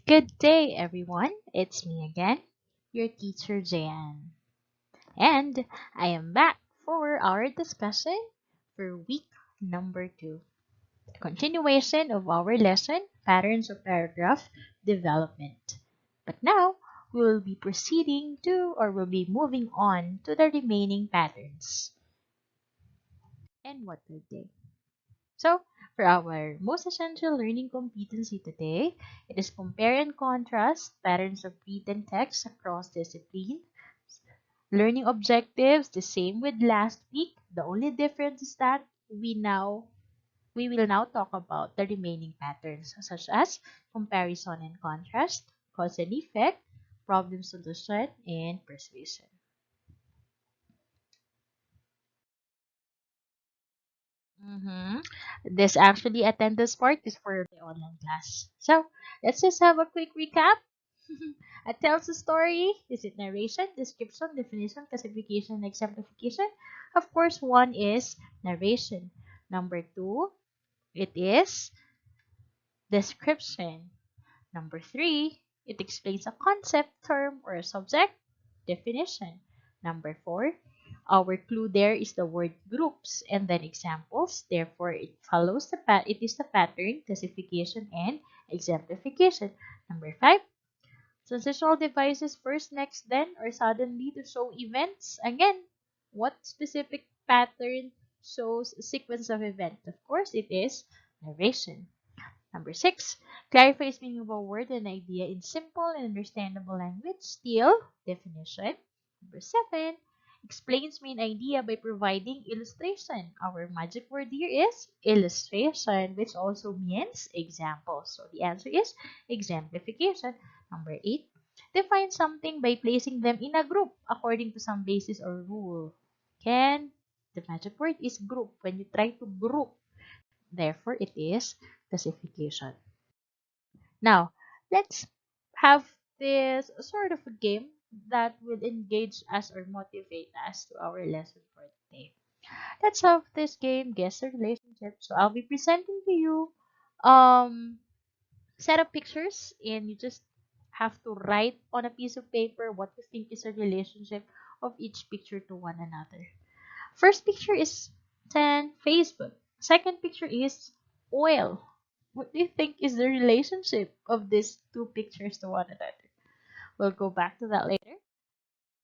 Good day, everyone. It's me again, your teacher, Jan. And I am back for our discussion for week number 2, the continuation of our lesson, Patterns of Paragraph Development. But now, we will be proceeding to, or we'll be moving on to the remaining patterns. And what are they? So, for our most essential learning competency today, it is compare and contrast patterns of written text across disciplines. Learning objectives, the same with last week. The only difference is that we will now talk about the remaining patterns such as comparison and contrast, cause and effect, problem solution, and persuasion. Mm-hmm. This actually attendance part is for the online class. So let's just have a quick recap. It tells a story. Is it narration, description, definition, classification, and exemplification? Of course, one is narration. Number two, it is description. Number three, it explains a concept, term, or a subject. Definition. Number four, our clue there is the word groups and then examples. Therefore, it follows it is the pattern, classification, and exemplification. Number five, transitional devices first, next, then, or suddenly to show events. Again, what specific pattern shows a sequence of events? Of course, it is narration. Number six, clarifies meaning of a word and idea in simple and understandable language. Still, definition. Number seven, explains main idea by providing illustration. Our magic word here is illustration, which also means example. So the answer is exemplification. Number eight, define something by placing them in a group according to some basis or rule. Again, the magic word is group. When you try to group, therefore it is classification. Now, let's have this sort of a game that will engage us or motivate us to our lesson for today. Let's have this game, guess the relationship. So I'll be presenting to you um set of pictures and you just have to write on a piece of paper what you think is a relationship of each picture to one another. First picture is 10 Facebook. Second picture is oil. What do you think is the relationship of these two pictures to one another? We'll go back to that later.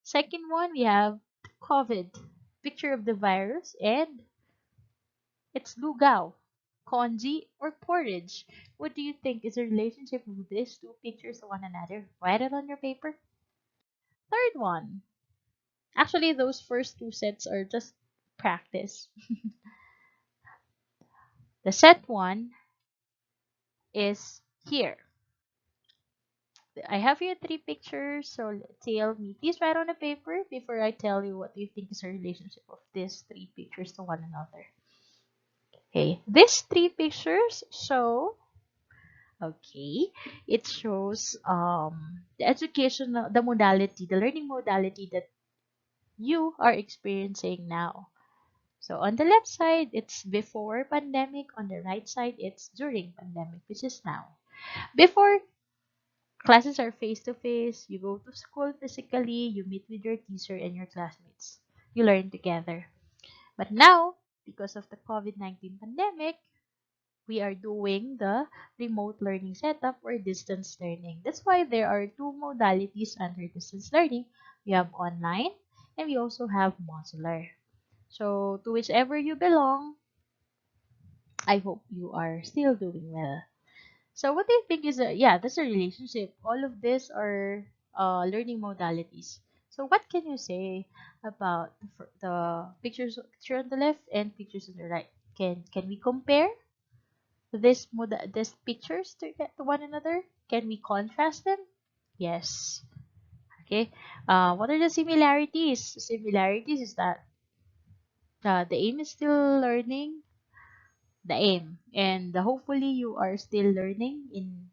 Second one, we have COVID. Picture of the virus and it's lugaw, congee, or porridge. What do you think is the relationship of these two pictures to one another? Write it on your paper. Third one. Actually, those first two sets are just practice. The set one is here. I have here three pictures, so tell me. Please write on a paper before I tell you what you think is the relationship of these three pictures to one another. Okay, these three pictures show, okay, it shows the educational, the modality, the learning modality that you are experiencing now. So on the left side, it's before pandemic. On the right side, it's during pandemic, which is now. Before, classes are face-to-face. You go to school physically. You meet with your teacher and your classmates. You learn together. But now, because of the COVID-19 pandemic, we are doing the remote learning setup or distance learning. That's why there are two modalities under distance learning. We have online and we also have modular. So, to whichever you belong, I hope you are still doing well. So what do you think is yeah, that's a relationship. All of these are learning modalities. So what can you say about the picture on the left and pictures on the right? Can we compare these pictures to one another? Can we contrast them? Yes. Okay. What are the similarities? Similarities is that the aim is still learning the aim and hopefully you are still learning in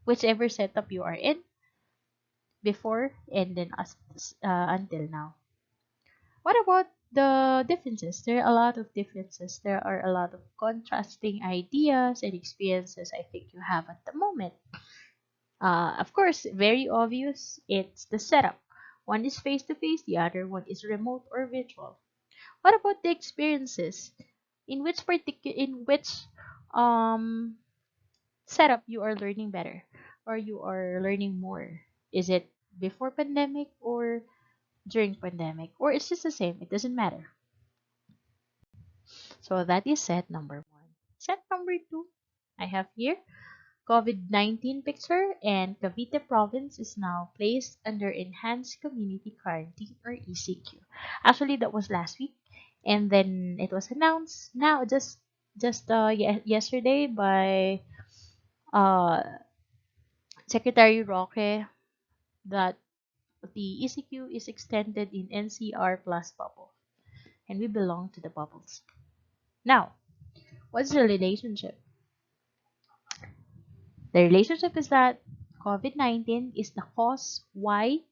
whichever setup you are in before and then until now. What about the differences? There are a lot of differences. There are a lot of contrasting ideas and experiences I think you have at the moment. Of course, very obvious, it's the setup. One is face-to-face, the other one is remote or virtual. What about the experiences? In which um setup you are learning better or you are learning more? Is it before pandemic or during pandemic, or it's just the same? It doesn't matter. So that is set number one. Set number two, I have here COVID-19 picture, and Cavite province is now placed under enhanced community quarantine or ECQ. Actually, that was last week, and then it was announced now yesterday by uh Secretary Roque that the ECQ is extended in NCR plus bubble, and we belong to the bubbles. Now, what's the relationship? The relationship is that COVID-19 is the cause why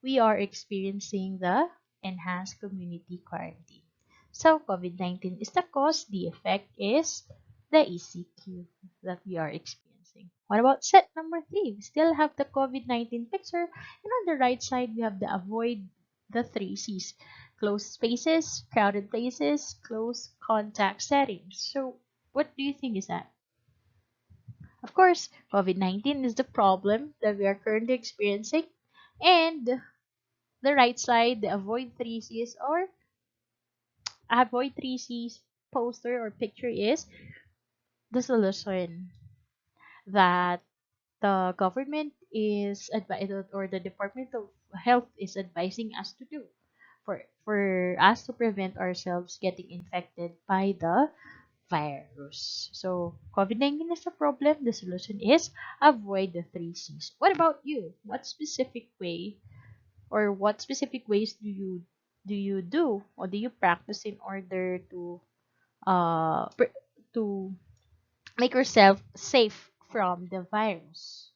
we are experiencing the enhanced community quarantine. So, COVID-19 is the cause, the effect is the ECQ that we are experiencing. What about set number three? We still have the COVID-19 picture, and on the right side, we have the avoid the three C's: closed spaces, crowded places, close contact settings. So, what do you think is that? Of course, COVID-19 is the problem that we are currently experiencing, and the right side, the avoid 3C's poster or picture is the solution that the government is or the Department of Health is advising us to do for us to prevent ourselves getting infected by the virus. So COVID-19 is the problem. The solution is avoid the 3C's. What about you? What specific ways do you do or do you practice in order to uh pr- to make yourself safe from the virus?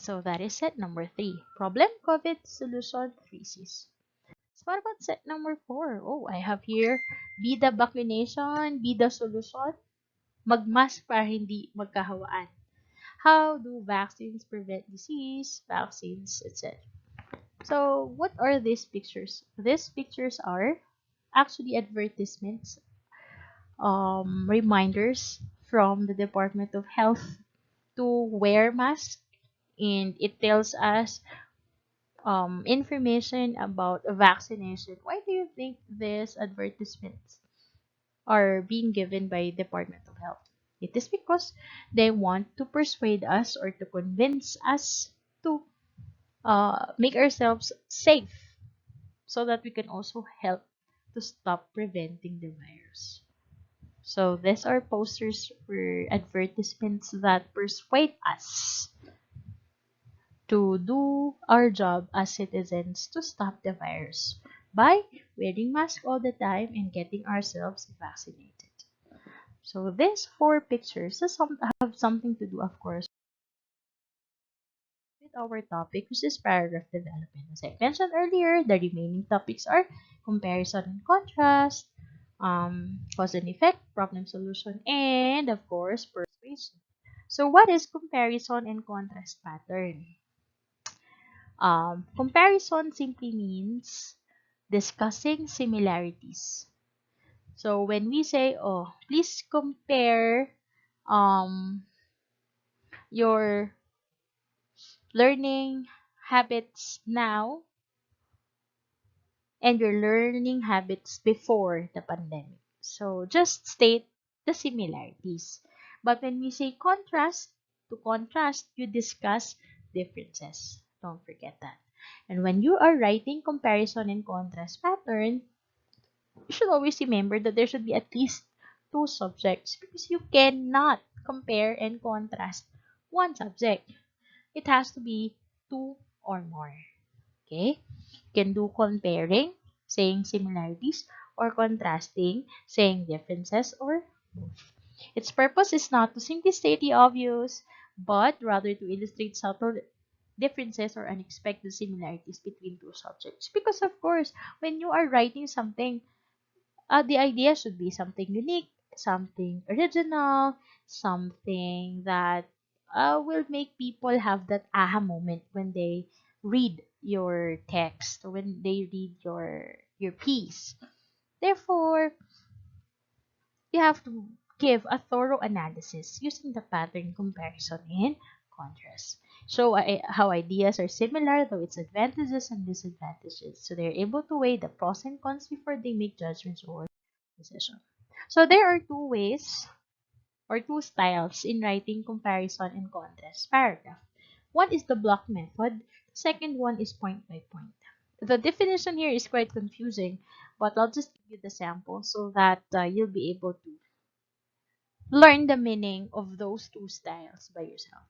So that is set number three. Problem, COVID, solution, 3C's. So what about set number four? Oh, I have here, be the vaccination, be the solution, magmask para hindi magkahawaan. How do vaccines prevent disease, vaccines, etc.? So what are these pictures? These pictures are actually advertisements, reminders from the Department of Health to wear masks, and it tells us information about vaccination. Why do you think these advertisements are being given by Department of Health? It is because they want to persuade us or to convince us to make ourselves safe so that we can also help to stop preventing the virus. So these are posters or advertisements that persuade us to do our job as citizens to stop the virus by wearing masks all the time and getting ourselves vaccinated. So these four pictures have something to do, of course, with our topic, which is paragraph development. As I mentioned earlier, the remaining topics are comparison and contrast, cause and effect, problem solution, and of course, persuasion. So what is comparison and contrast pattern? Comparison simply means discussing similarities. So when we say, oh, please compare um, your learning habits now and your learning habits before the pandemic. So just state the similarities. But when we say contrast, to contrast, you discuss differences. Don't forget that. And when you are writing comparison and contrast pattern, you should always remember that there should be at least two subjects because you cannot compare and contrast one subject. It has to be two or more. Okay? You can do comparing, saying similarities, or contrasting, saying differences, or both. Its purpose is not to simply state the obvious, but rather to illustrate subtle differences or unexpected similarities between two subjects. Because, of course, when you are writing something, the idea should be something unique, something original, something that will make people have that aha moment when they read your text or when they read your piece. Therefore, you have to give a thorough analysis using the pattern comparison and contrast. Show how ideas are similar, though its advantages and disadvantages. So they're able to weigh the pros and cons before they make judgments or decisions. So there are two ways or two styles in writing comparison and contrast paragraph. One is the block method. The second one is point by point. The definition here is quite confusing, but I'll just give you the sample so that you'll be able to learn the meaning of those two styles by yourself.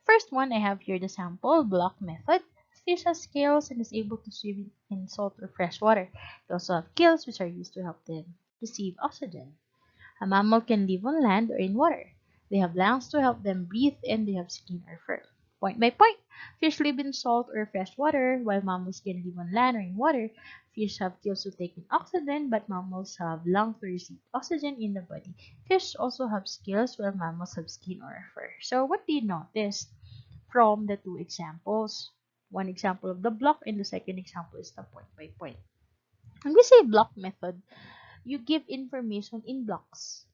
First one, I have here the sample block method. Fish has scales and is able to swim in salt or fresh water. They also have gills which are used to help them receive oxygen. A mammal can live on land or in water. They have lungs to help them breathe and they have skin or fur. Point by point, fish live in salt or fresh water, while mammals can live on land or in water. Fish have gills to take in oxygen, but mammals have lungs to receive oxygen in the body. Fish also have scales, while mammals have skin or fur. So what do you notice from the two examples? One example of the block and the second example is the point by point. When we say block method, you give information in blocks.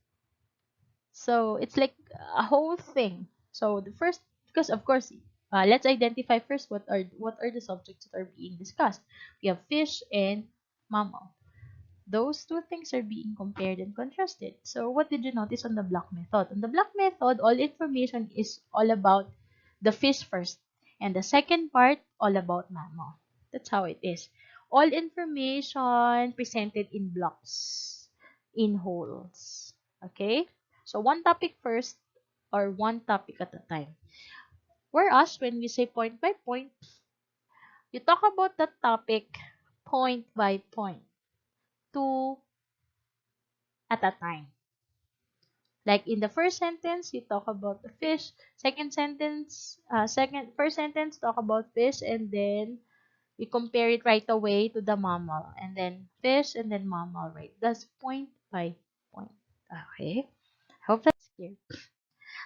So it's like a whole thing. So the first, because of course, let's identify first what are the subjects that are being discussed. We have fish and mammal. Those two things are being compared and contrasted. So what did you notice on the block method? On the block method, all information is all about the fish first, and the second part all about mammal. That's how it is. All information presented in blocks, in wholes. Okay? So one topic first or one topic at a time. Whereas when we say point by point, you talk about the topic point by point, two at a time. Like in the first sentence, you talk about the fish. First sentence talk about fish, and then you compare it right away to the mammal, and then fish, and then mammal, right? That's point by point. Okay. Hope that's clear.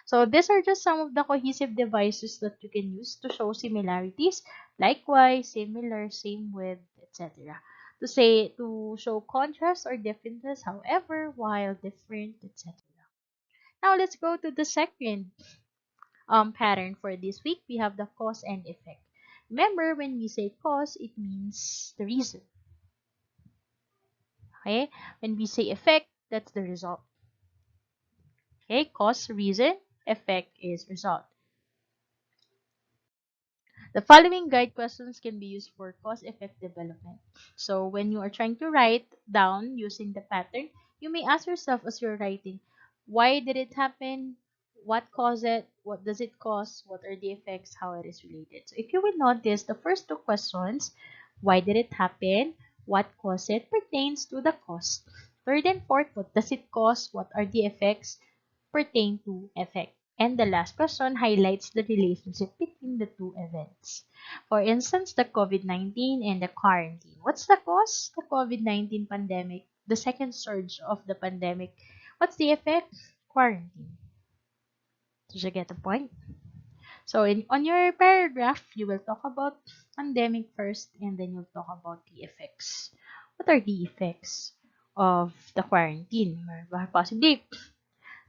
So these are just some of the cohesive devices that you can use to show similarities, likewise, similar, same with, etc. To show contrast or differences, however, while different, etc. Now let's go to the second pattern for this week. We have the cause and effect. Remember, when we say cause, it means the reason. Okay? When we say effect, that's the result. Okay? Cause, reason, effect is result. The following guide questions can be used for cause-effect development. So when you are trying to write down using the pattern, you may ask yourself as you're writing, why did it happen? What caused it? What does it cause? What are the effects? How it is related? So if you will notice, the first two questions, why did it happen? What caused it? Pertains to the cause. Third and fourth, what does it cause? What are the effects? Pertain to effect. And the last question highlights the relationship between the two events. For instance, the COVID-19 and the quarantine. What's the cause? The COVID-19 pandemic, the second surge of the pandemic. What's the effect? Quarantine. Did you get the point? So on your paragraph, you will talk about pandemic first, and then you'll talk about the effects. What are the effects of the quarantine? Or possibly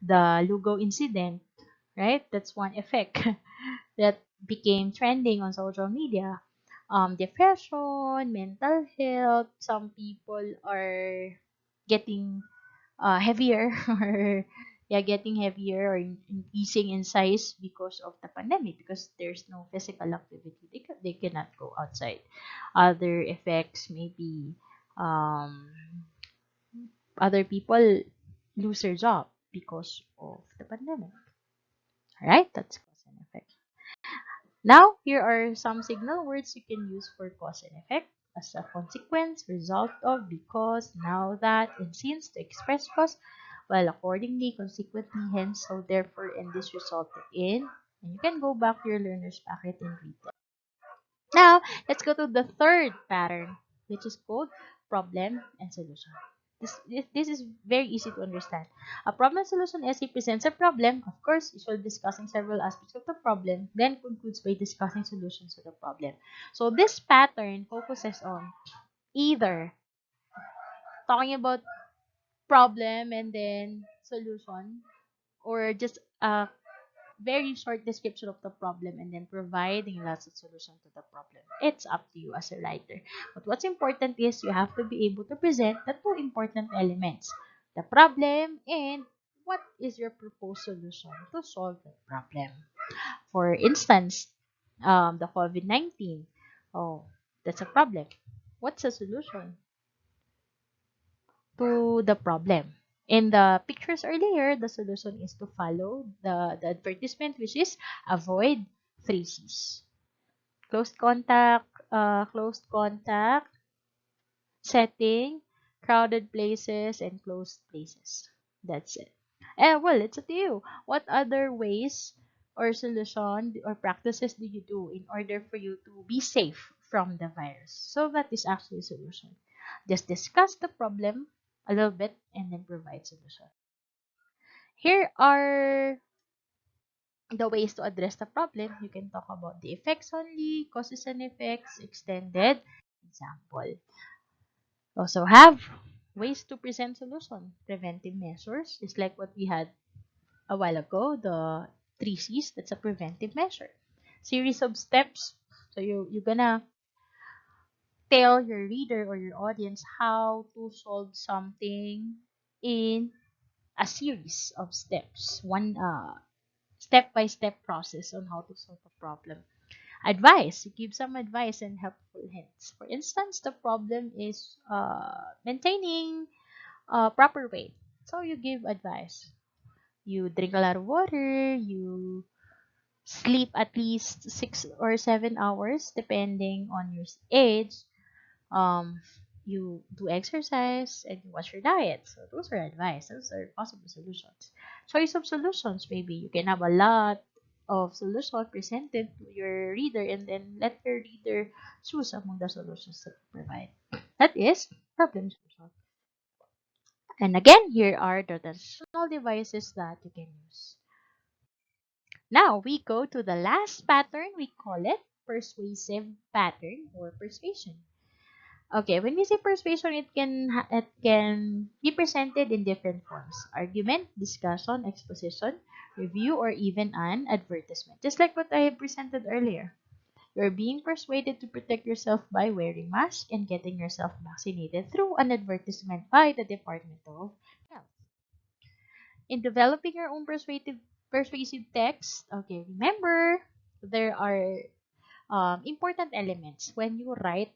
the Lugo incident, right? That's one effect that became trending on social media. Depression, mental health, some people are getting heavier or yeah, getting heavier or increasing in size because of the pandemic, because there's no physical activity. They cannot go outside. Other effects may be um, other people lose their job because of the pandemic. Alright, that's cause and effect. Now, here are some signal words you can use for cause and effect. As a consequence, result of, because, now that, and since to express cause, well, accordingly, consequently, hence, so therefore, and this resulted in. And you can go back to your learner's packet and read that. Now, let's go to the third pattern, which is called problem and solution. This is very easy to understand. A problem solution essay presents a problem, of course, usually discussing several aspects of the problem, then concludes by discussing solutions to the problem. So this pattern focuses on either talking about problem and then solution, or just a very short description of the problem and then providing lots of solution to the problem. It's up to you as a writer. But what's important is you have to be able to present the two important elements, the problem and what is your proposed solution to solve the problem. For instance, the COVID-19. Oh, that's a problem. What's the solution to the problem? In the pictures earlier, the solution is to follow the advertisement, which is avoid 3 C's. Closed contact, setting, crowded places, and closed places. That's it. Well, it's up to you. What other ways or solution or practices do you do in order for you to be safe from the virus? So that is actually a solution. Just discuss the problem a little bit and then provide solution. Here are the ways to address the problem. You can talk about the effects only, causes and effects, extended example. Also have ways to present solution, preventive measures, just like what we had a while ago, the 3 C's, that's a preventive measure. Series of steps. So you're gonna tell your reader or your audience how to solve something in a series of steps. One step-by-step process on how to solve a problem. Advice. You give some advice and helpful hints. For instance, the problem is maintaining a proper weight. So you give advice. You drink a lot of water. You sleep at least 6 or 7 hours, depending on your age. um you do exercise and you watch your diet. So those are advice. Those are possible solutions. Choice of solutions. Maybe you can have a lot of solutions presented to your reader and then let your reader choose among the solutions that you provide. That is problem solution. And again, here are the traditional devices that you can use. Now we go to the last pattern. We call it persuasive pattern or persuasion. Okay, when we say persuasion, it can be presented in different forms: argument, discussion, exposition, review, or even an advertisement. Just like what I presented earlier. You're being persuaded to protect yourself by wearing mask and getting yourself vaccinated through an advertisement by the Department of Health. In developing your own persuasive text, okay, remember there are important elements when you write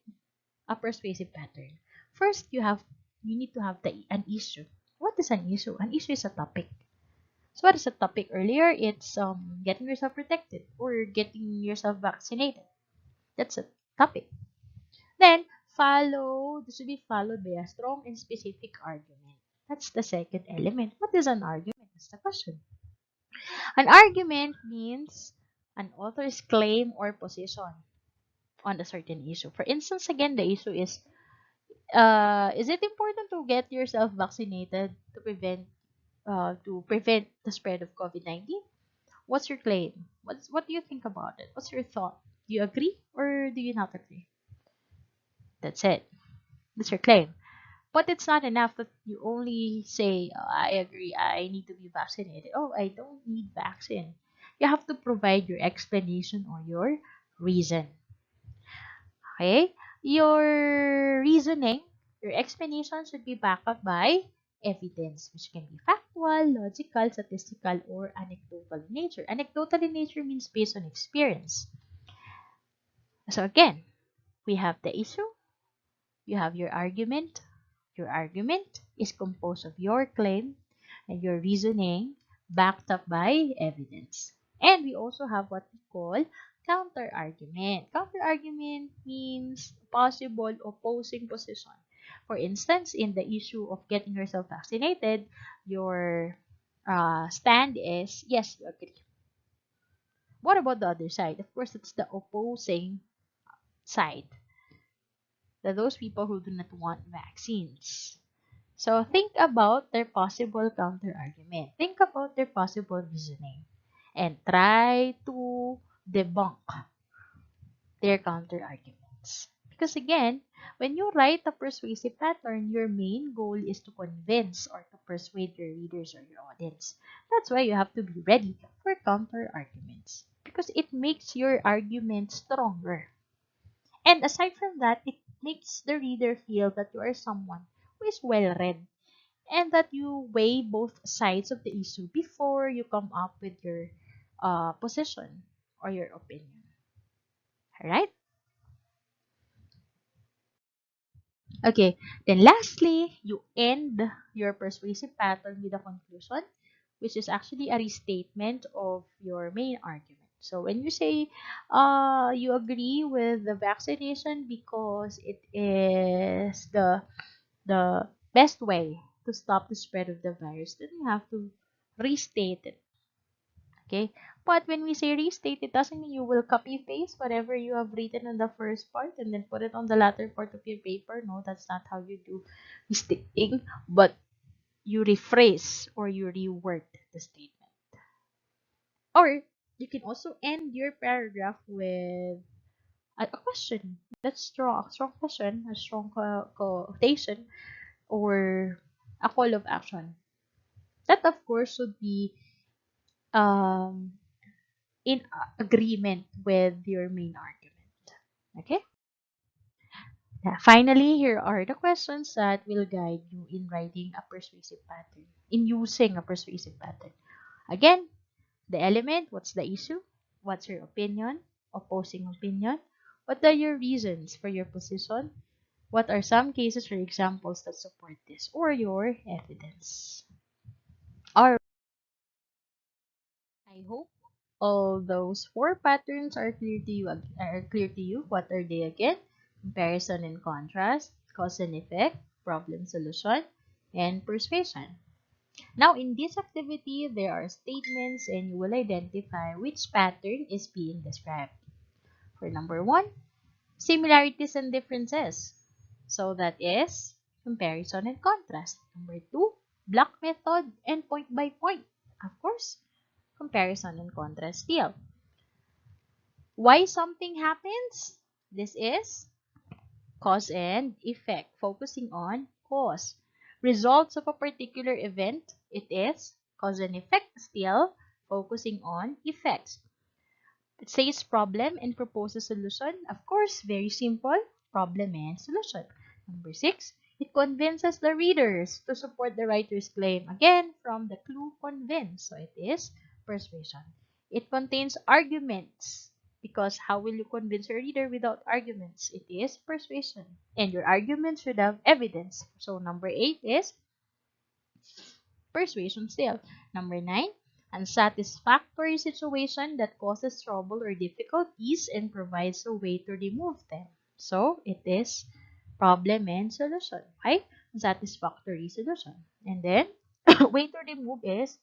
a persuasive pattern. First, you need to have an issue. What is an issue? An issue is a topic. So what is a topic earlier? It's getting yourself protected or getting yourself vaccinated. That's a topic. Then this will be followed by a strong and specific argument. That's the second element. What is an argument? That's the question. An argument means an author's claim or position on a certain issue. For instance, again, the issue is it important to get yourself vaccinated to prevent the spread of COVID-19? What's your claim? What do you think about it? What's your thought? Do you agree or do you not agree? That's it. That's your claim. But it's not enough that you only say, "Oh, I agree, I need to be vaccinated. Oh, I don't need vaccine." You have to provide your explanation or your reason. Okay? Your reasoning, your explanation should be backed up by evidence, which can be factual, logical, statistical, or anecdotal in nature. Anecdotal in nature means based on experience. So again, we have the issue, you have your argument. Your argument is composed of your claim and your reasoning backed up by evidence. And we also have what we call counter-argument. Counter-argument means possible opposing position. For instance, in the issue of getting yourself vaccinated, your stand is, yes, you agree. What about the other side? Of course, it's the opposing side. Those people who do not want vaccines. So think about their possible counter-argument. Think about their possible reasoning and try to debunk their counter-arguments. Because again, when you write a persuasive pattern, your main goal is to convince or to persuade your readers or your audience. That's why you have to be ready for counter-arguments. Because it makes your argument stronger. And aside from that, it makes the reader feel that you are someone who is well-read and that you weigh both sides of the issue before you come up with your position or your opinion. Alright? Okay, then lastly, you end your persuasive pattern with a conclusion, which is actually a restatement of your main argument. So when you say you agree with the vaccination because it is the best way to stop the spread of the virus, then you have to restate it. Okay? But when we say restate, it doesn't mean you will copy paste whatever you have written in the first part and then put it on the latter part of your paper. No, that's not how you do restating, but you rephrase or you reword the statement. Or you can also end your paragraph with a question. That's strong, a strong question, a strong quotation, or a call of action. That, of course, should be um, in agreement with your main argument. Okay? Finally, here are the questions that will guide you in writing a persuasive pattern, in using a persuasive pattern. Again, the element, what's the issue? What's your opinion? Opposing opinion? What are your reasons for your position? What are some cases or examples that support this? Or your evidence? Alright. I hope all those four patterns are clear to you. What are they again? Comparison and contrast, cause and effect, problem solution, and persuasion. Now, in this activity, there are statements and you will identify which pattern is being described. For number one, similarities and differences. So that is comparison and contrast. Number two, block method and point by point. Of course, comparison and contrast still. Why something happens? This is cause and effect, focusing on cause. Results of a particular event, it is cause and effect still, focusing on effects. It says problem and proposes solution. Of course, very simple, problem and solution. Number 6, it convinces the readers to support the writer's claim. Again, from the clue convince. So it is persuasion. It contains arguments because how will you convince your reader without arguments? It is persuasion. And your argument should have evidence. So number 8 is persuasion still. Number 9, unsatisfactory situation that causes trouble or difficulties and provides a way to remove them. So, it is problem and solution. Why? Unsatisfactory solution. And then, way to remove is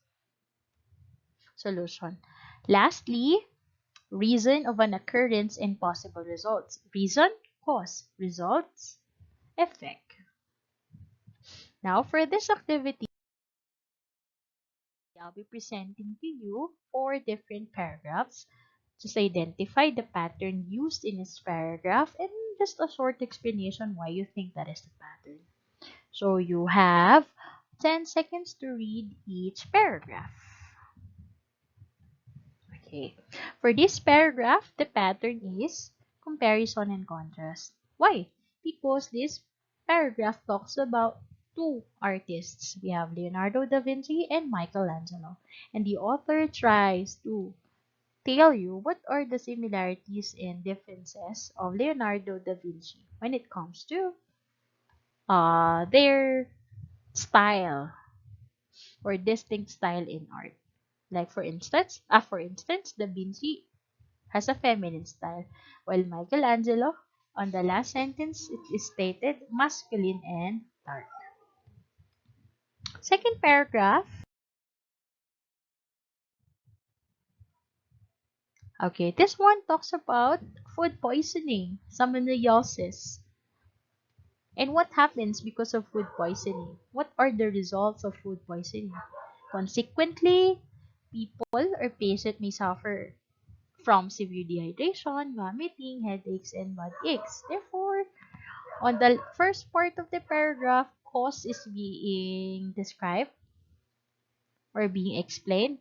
solution. Lastly, reason of an occurrence and possible results. Reason, cause, results, effect. Now, for this activity, I'll be presenting to you 4 different paragraphs. Just identify the pattern used in each paragraph and just a short explanation why you think that is the pattern. So you have 10 seconds to read each paragraph. Okay. For this paragraph, the pattern is comparison and contrast. Why? Because this paragraph talks about two artists. We have Leonardo da Vinci and Michelangelo. And the author tries to tell you what are the similarities and differences of Leonardo da Vinci when it comes to their style or distinct style in art. Like for instance, Da Vinci has a feminine style, while Michelangelo, on the last sentence, it is stated masculine and dark. Second paragraph. Okay, this one talks about food poisoning, salmonellosis. And what happens because of food poisoning? What are the results of food poisoning? Consequently, people or patient may suffer from severe dehydration, vomiting, headaches, and body aches. Therefore, on the first part of the paragraph, cause is being described or being explained.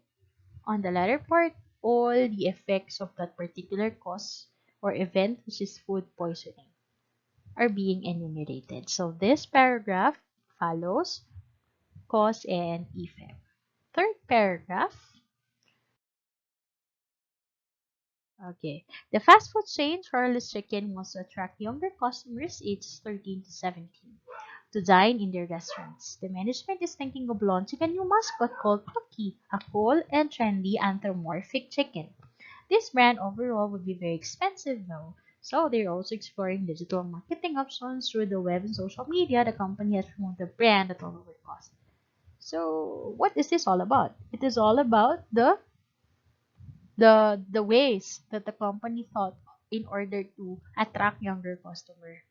On the latter part, all the effects of that particular cause or event, which is food poisoning, are being enumerated. So this paragraph follows cause and effect. Third paragraph. Okay. The fast food chain Charles Chicken wants to attract younger customers aged 13 to 17 to dine in their restaurants. The management is thinking of launching a new mascot called Cookie, a cool and trendy anthropomorphic chicken. This brand overall would be very expensive though, so they're also exploring digital marketing options through the web and social media. The company has promoted the brand at a lower cost. So, what is this all about? It is all about the ways that the company thought in order to attract younger customer.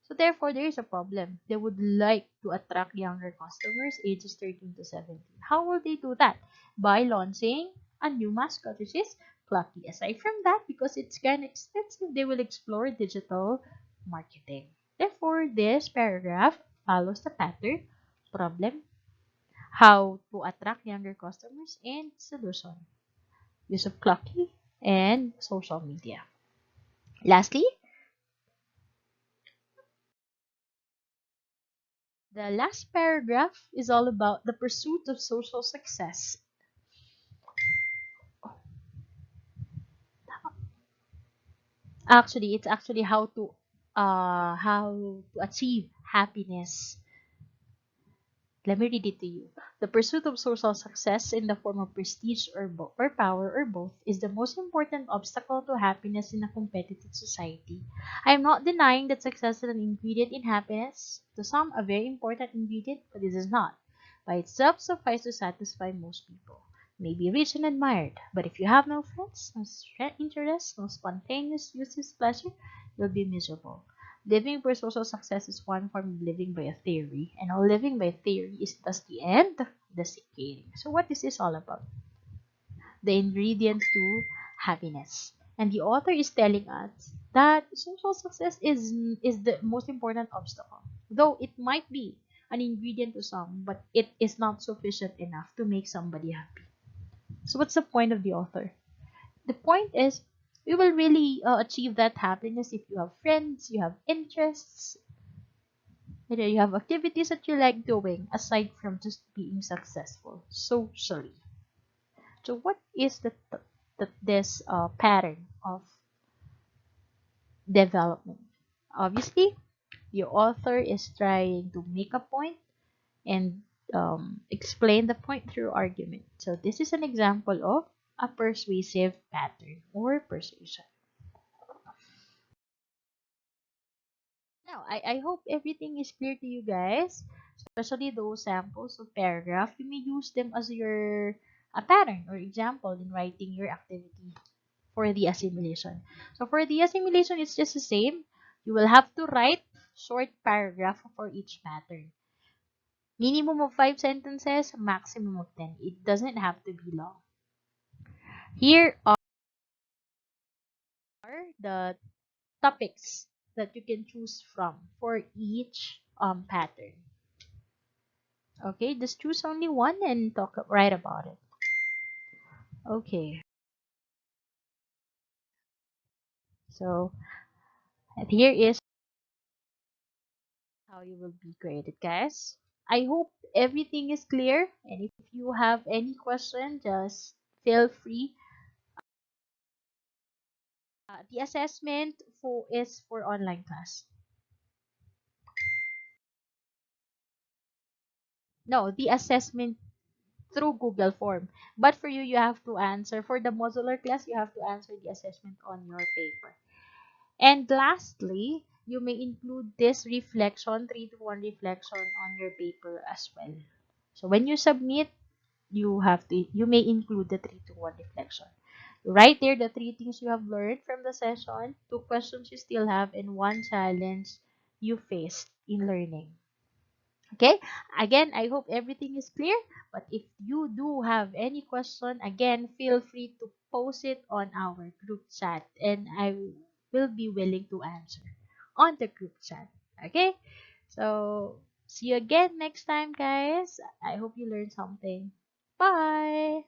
So therefore, there is a problem. They would like to attract younger customers ages 13 to 17. How will they do that? By launching a new mascot, which is Plucky. Aside from that, because it's kind of expensive, they will explore digital marketing. Therefore, this paragraph follows the pattern, problem, how to attract younger customers, and solution. Use of Plucky and social media. Lastly, the last paragraph is all about the pursuit of social success. Actually, it's actually how to achieve happiness. Let me read it to you. The pursuit of social success in the form of prestige or power or both is the most important obstacle to happiness in a competitive society. I am not denying that success is an ingredient in happiness, to some a very important ingredient, but it is not. By itself suffice to satisfy most people. You may be rich and admired, but if you have no friends, no interests, no spontaneous useless pleasure, you'll be miserable. Living for social success is one form of living by a theory, and all living by theory is thus the end, the seeking. So what is this all about? The ingredient to happiness. And the author is telling us that social success is the most important obstacle. Though it might be an ingredient to some, but it is not sufficient enough to make somebody happy. So what's the point of the author? The point is, we will really achieve that happiness if you have friends, you have interests, you have activities that you like doing aside from just being successful socially. So what is this pattern of development? Obviously, the author is trying to make a point and explain the point through argument. So this is an example of a persuasive pattern or persuasion. Now, I hope everything is clear to you guys, especially those samples of paragraph. You may use them as your a pattern or example in writing your activity for the assimilation. So for the assimilation, it's just the same. You will have to write short paragraph for each pattern. Minimum of 5 sentences, maximum of 10. It doesn't have to be long. Here are the topics that you can choose from for each pattern. Okay, just choose only one and write about it. Okay, so and here is how you will be graded, guys. I hope everything is clear, and if you have any question, just feel free. The assessment is for online class. No, the assessment through Google form. But for you, you have to answer. For the modular class, you have to answer the assessment on your paper. And lastly, you may include this reflection, 3-to-1 reflection on your paper as well. So when you submit, you may include the 3-to-1 reflection. Write there the 3 things you have learned from the session, 2 questions you still have, and 1 challenge you faced in learning. Okay, again, I hope everything is clear. But if you do have any question, again, feel free to post it on our group chat, and I will be willing to answer on the group chat. Okay, so see you again next time, guys. I hope you learned something. Bye.